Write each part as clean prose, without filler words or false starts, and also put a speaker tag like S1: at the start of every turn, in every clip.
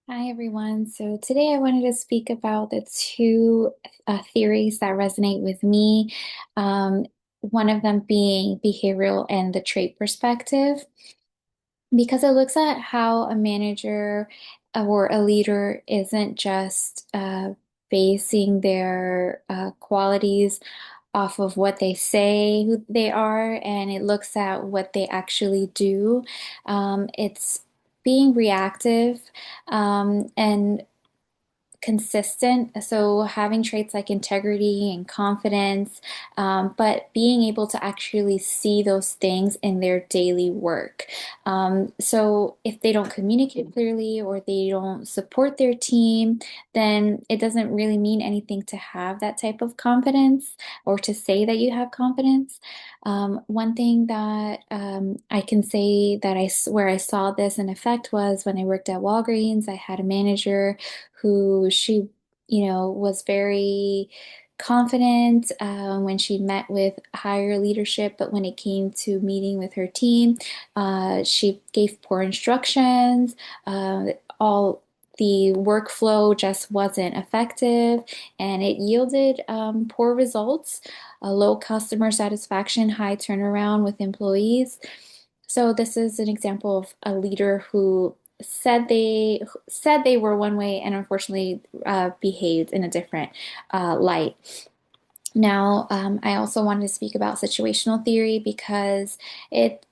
S1: Hi, everyone. So today I wanted to speak about the two theories that resonate with me. Um, One of them being behavioral and the trait perspective, because it looks at how a manager or a leader isn't just basing their qualities off of what they say who they are, and it looks at what they actually do. It's being reactive and consistent. So having traits like integrity and confidence, but being able to actually see those things in their daily work. So if they don't communicate clearly or they don't support their team, then it doesn't really mean anything to have that type of confidence or to say that you have confidence. One thing that I can say that where I saw this in effect was when I worked at Walgreens. I had a manager who was very confident when she met with higher leadership, but when it came to meeting with her team, she gave poor instructions. All the workflow just wasn't effective, and it yielded poor results, low customer satisfaction, high turnaround with employees. So this is an example of a leader who said they were one way and unfortunately behaved in a different light. Now, I also wanted to speak about situational theory because it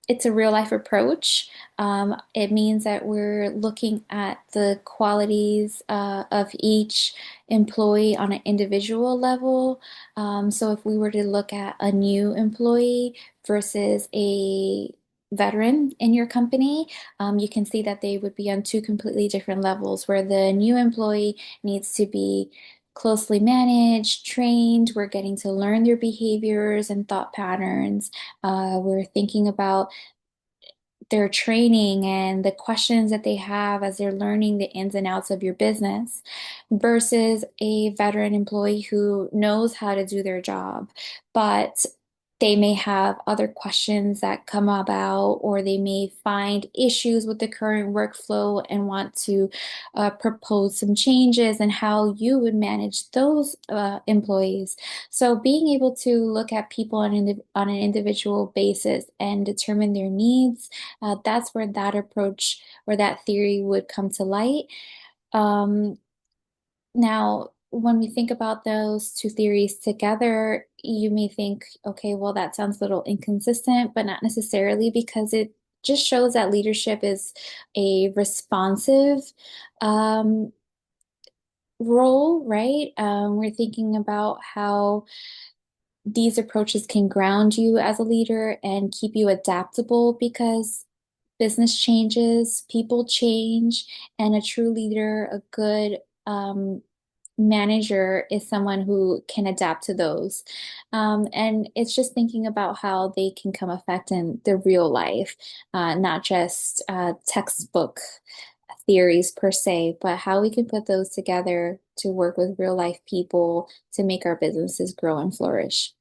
S1: it's a real life approach. It means that we're looking at the qualities of each employee on an individual level. So if we were to look at a new employee versus a veteran in your company, you can see that they would be on two completely different levels, where the new employee needs to be closely managed, trained. We're getting to learn their behaviors and thought patterns. We're thinking about their training and the questions that they have as they're learning the ins and outs of your business versus a veteran employee who knows how to do their job, but they may have other questions that come about, or they may find issues with the current workflow and want to propose some changes and how you would manage those employees. So being able to look at people on an individual basis and determine their needs, that's where that approach or that theory would come to light. Um, Now, when we think about those two theories together, you may think, okay, well, that sounds a little inconsistent, but not necessarily, because it just shows that leadership is a responsive um, role, right? We're thinking about how these approaches can ground you as a leader and keep you adaptable because business changes, people change, and a true leader, a good manager is someone who can adapt to those. And it's just thinking about how they can come effect in the real life, not just textbook theories per se, but how we can put those together to work with real life people to make our businesses grow and flourish.